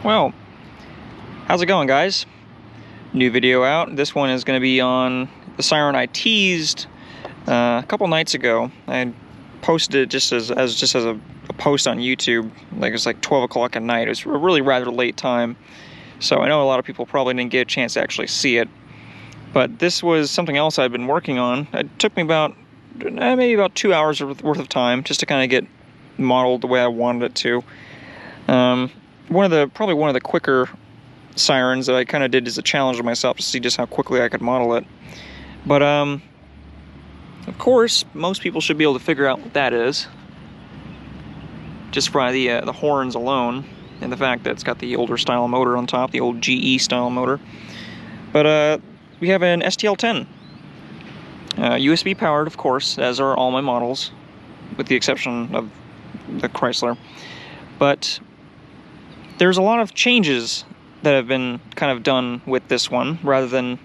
Well, how's it going, guys? New video out. This one is going to be on the siren I teased a couple nights ago. I posted it just as a post on YouTube. Like it was like 12 o'clock at night. It was a really rather late time, so I know a lot of people probably didn't get a chance to actually see it. But this was something else I'd been working on. It took me maybe about 2 hours worth of time just to kind of get modeled the way I wanted it to. Probably one of the quicker sirens that I kind of did as a challenge to myself to see just how quickly I could model it. But of course, most people should be able to figure out what that is just by the horns alone and the fact that it's got the older style motor on top, the old GE style motor. But we have an STL-10, USB powered, of course, as are all my models, with the exception of the Chrysler. But there's a lot of changes that have been kind of done with this one rather than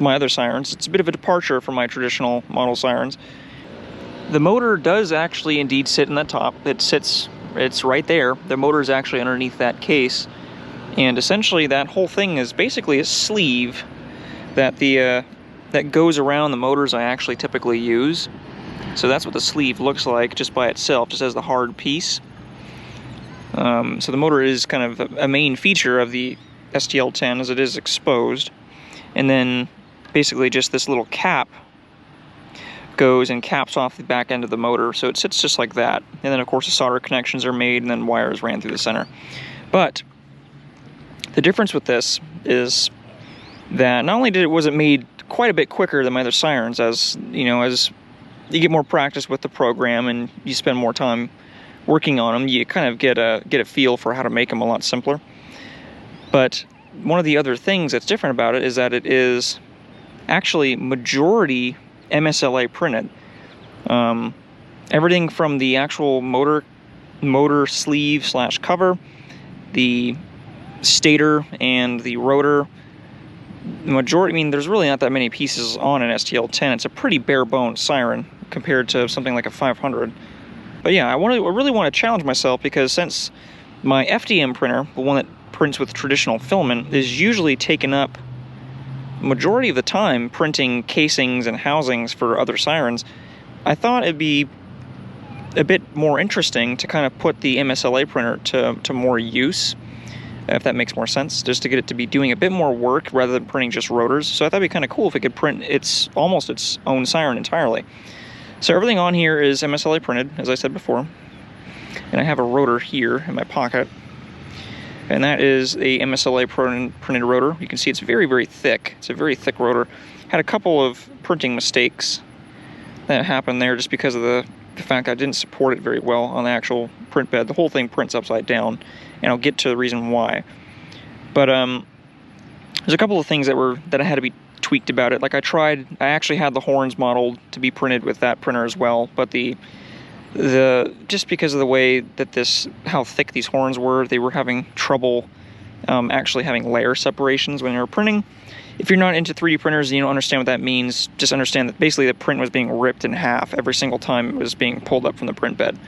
my other sirens. It's a bit of a departure from my traditional model sirens. The motor does actually indeed sit in the top. It's right there. The motor is actually underneath that case, and essentially that whole thing is basically a sleeve that that goes around the motors I actually typically use. So that's what the sleeve looks like just by itself, just as the hard piece. So the motor is kind of a main feature of the STL-10 as it is exposed. And then basically just this little cap goes and caps off the back end of the motor. So it sits just like that. And then of course the solder connections are made and then wires ran through the center. But the difference with this is that not only was it made quite a bit quicker than my other sirens, as you know, as you get more practice with the program and you spend more time working on them, you kind of get a feel for how to make them a lot simpler. But one of the other things that's different about it is that it is actually majority MSLA printed. Everything from the actual motor sleeve / cover, the stator and the rotor. The majority, I mean, there's really not that many pieces on an STL-10. It's a pretty bare bones siren compared to something like a 500. But yeah, I really want to challenge myself, because since my FDM printer, the one that prints with traditional filament, is usually taken up majority of the time printing casings and housings for other sirens, I thought it'd be a bit more interesting to kind of put the MSLA printer to more use, if that makes more sense, just to get it to be doing a bit more work rather than printing just rotors. So I thought it'd be kind of cool if it could print almost its own siren entirely. So everything on here is MSLA printed, as I said before. And I have a rotor here in my pocket. And that is a MSLA printed rotor. You can see it's very, very thick. It's a very thick rotor. Had a couple of printing mistakes that happened there just because of the fact I didn't support it very well on the actual print bed. The whole thing prints upside down, and I'll get to the reason why. But there's a couple of things that I had to be tweaked about it. Like I actually had the horns modeled to be printed with that printer as well, but just because of the way that how thick these horns were, they were having trouble actually having layer separations when they were printing. If you're not into 3D printers and you don't understand what that means, just understand that basically the print was being ripped in half every single time it was being pulled up from the print bed.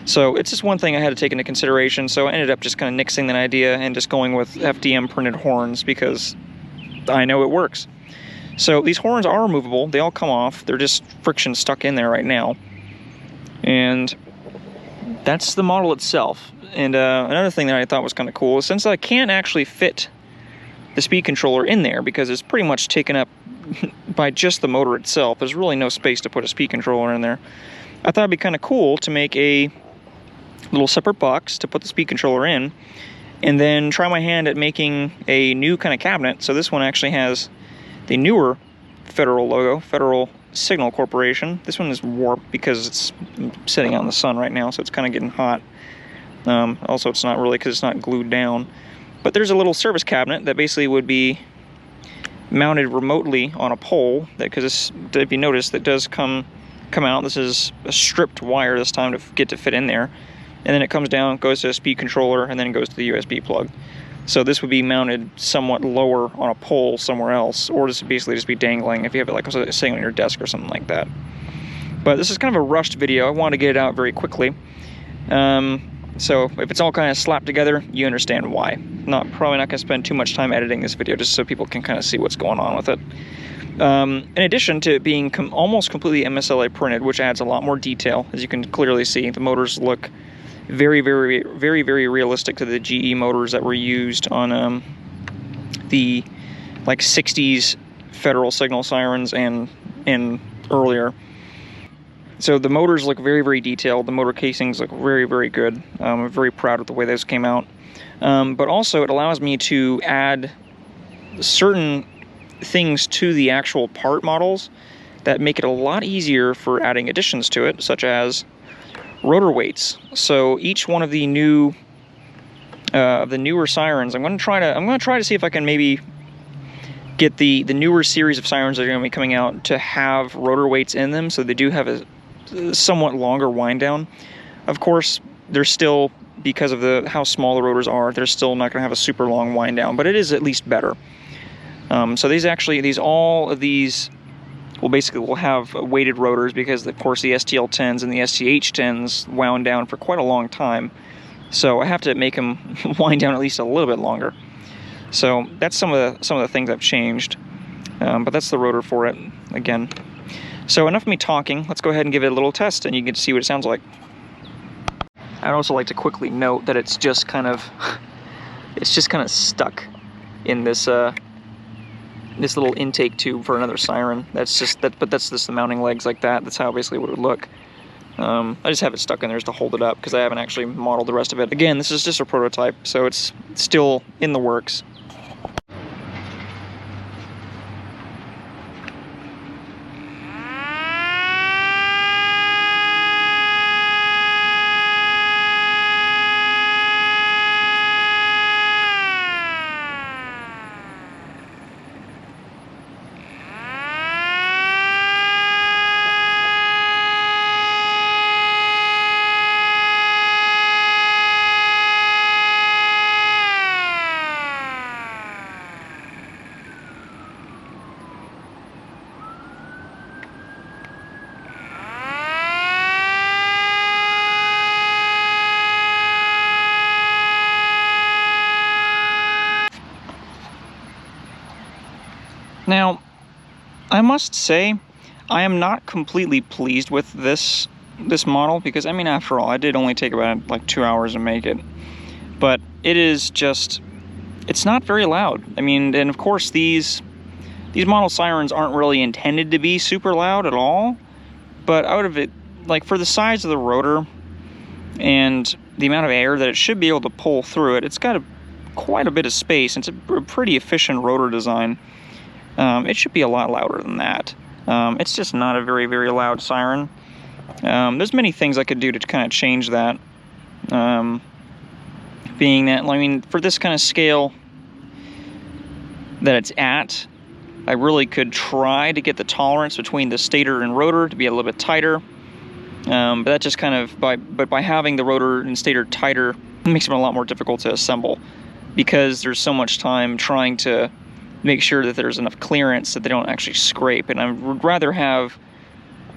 So it's just one thing I had to take into consideration, so I ended up just kind of nixing that idea and just going with FDM printed horns because I know it works. So these horns are removable, they all come off, they're just friction stuck in there right now. And that's the model itself. And another thing that I thought was kind of cool is since I can't actually fit the speed controller in there because it's pretty much taken up by just the motor itself, there's really no space to put a speed controller in there. I thought it'd be kind of cool to make a little separate box to put the speed controller in, and then try my hand at making a new kind of cabinet. So this one actually has the newer Federal logo, Federal Signal Corporation. This one is warped because it's sitting out in the sun right now, so it's kind of getting hot. Also, it's not really because it's not glued down. But there's a little service cabinet that basically would be mounted remotely on a pole. Because if you notice, that does come out. This is a stripped wire this time to get to fit in there, and then it comes down, goes to a speed controller, and then it goes to the USB plug. So this would be mounted somewhat lower on a pole somewhere else, or just basically just be dangling if you have it like sitting on your desk or something like that. But this is kind of a rushed video. I wanted to get it out very quickly. So if it's all kind of slapped together, you understand why. Probably not going to spend too much time editing this video just so people can kind of see what's going on with it. In addition to it being almost completely MSLA printed, which adds a lot more detail, as you can clearly see, the motors look very, very, very, very realistic to the GE motors that were used on the like 60s Federal Signal sirens and earlier. So the motors look very, very detailed. The motor casings look very, very good. I'm very proud of the way those came out. But also it allows me to add certain things to the actual part models that make it a lot easier for adding additions to it, such as rotor weights. So each one of the newer sirens, I'm going to try to see if I can maybe get the newer series of sirens that are going to be coming out to have rotor weights in them, so they do have a somewhat longer wind down. Of course, they're still, because of how small the rotors are, they're still not going to have a super long wind down, but it is at least better. So all of these will have weighted rotors, because of course the STL-10s and the STH-10s wound down for quite a long time. So I have to make them wind down at least a little bit longer. So that's some of the things I've changed. But that's the rotor for it again. So enough of me talking. Let's go ahead and give it a little test, and you can see what it sounds like. I'd also like to quickly note that it's just kind of stuck in this this little intake tube for another siren. But that's just the mounting legs like that. That's how basically what it would look. I just have it stuck in there just to hold it up, because I haven't actually modeled the rest of it. Again, this is just a prototype, so it's still in the works. Now, I must say, I am not completely pleased with this model, because, I mean, after all, it did only take about like 2 hours to make it. But it is just, it's not very loud. I mean, and of course these model sirens aren't really intended to be super loud at all. But out of it, like for the size of the rotor and the amount of air that it should be able to pull through it, it's got quite a bit of space. It's a pretty efficient rotor design. It should be a lot louder than that. It's just not a very, very loud siren. There's many things I could do to kind of change that. Being that, I mean, for this kind of scale that it's at, I really could try to get the tolerance between the stator and rotor to be a little bit tighter. But that just kind of, by having the rotor and stator tighter, it makes them a lot more difficult to assemble, because there's so much time trying to make sure that there's enough clearance that they don't actually scrape. And I would rather have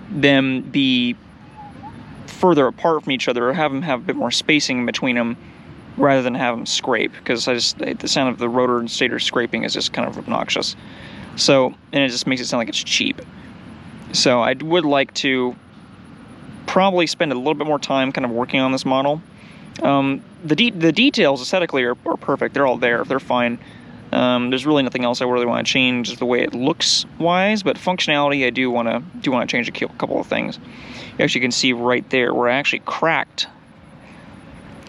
them be further apart from each other, or have them have a bit more spacing between them, rather than have them scrape, because the sound of the rotor and stator scraping is just kind of obnoxious. So, and it just makes it sound like it's cheap. So I would like to probably spend a little bit more time kind of working on this model. The details aesthetically are perfect. They're all there. They're fine. There's really nothing else I really want to change the way it looks wise, but functionality I do want to change a couple of things. You actually can see right there where I actually cracked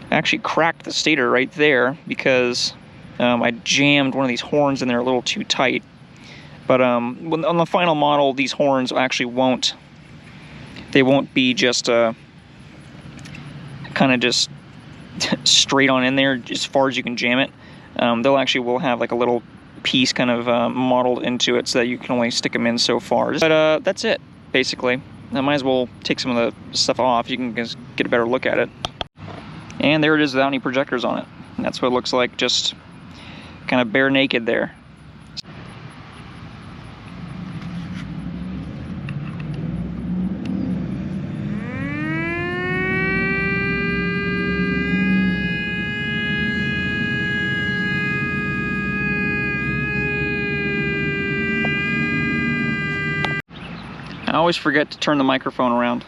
the stator right there, because I jammed one of these horns in there a little too tight. But on the final model, these horns actually won't be just kind of just straight on in there as far as you can jam it. Will have like a little piece kind of modeled into it, so that you can only stick them in so far. But that's it, basically. I might as well take some of the stuff off. You can just get a better look at it. And there it is without any projectors on it. And that's what it looks like, just kind of bare naked there. always forget to turn the microphone around.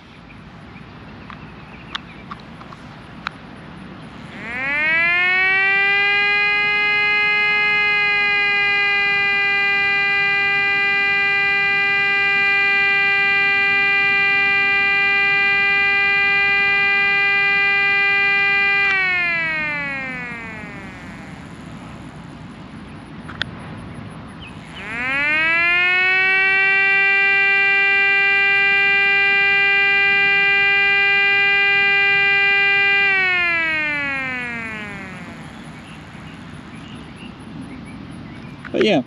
But yeah.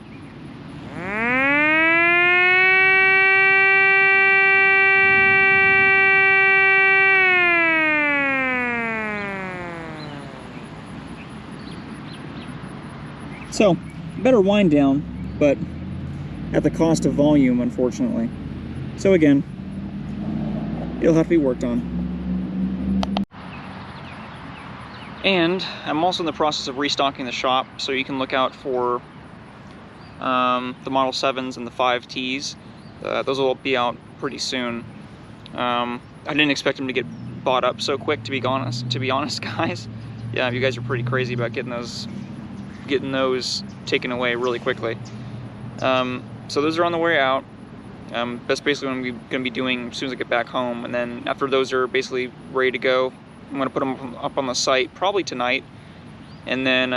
So, better wind down, but at the cost of volume, unfortunately. So again, it'll have to be worked on. And I'm also in the process of restocking the shop, so you can look out for the Model 7s and the 5Ts. Those will be out pretty soon. I didn't expect them to get bought up so quick, to be honest, guys. Yeah, you guys are pretty crazy about getting those taken away really quickly. So those are on the way out. That's basically what I'm going to be doing as soon as I get back home, and then after those are basically ready to go, I'm going to put them up on the site probably tonight, and then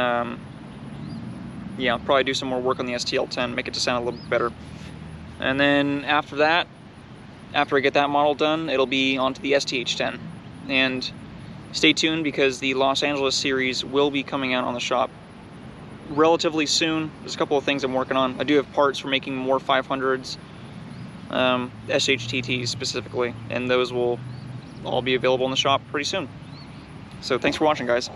yeah, I'll probably do some more work on the STL-10, make it to sound a little bit better. And then after that, after I get that model done, it'll be onto the STH-10. And stay tuned, because the Los Angeles series will be coming out on the shop relatively soon. There's a couple of things I'm working on. I do have parts for making more 500s, SHTTs specifically, and those will all be available in the shop pretty soon. So thanks for watching, guys.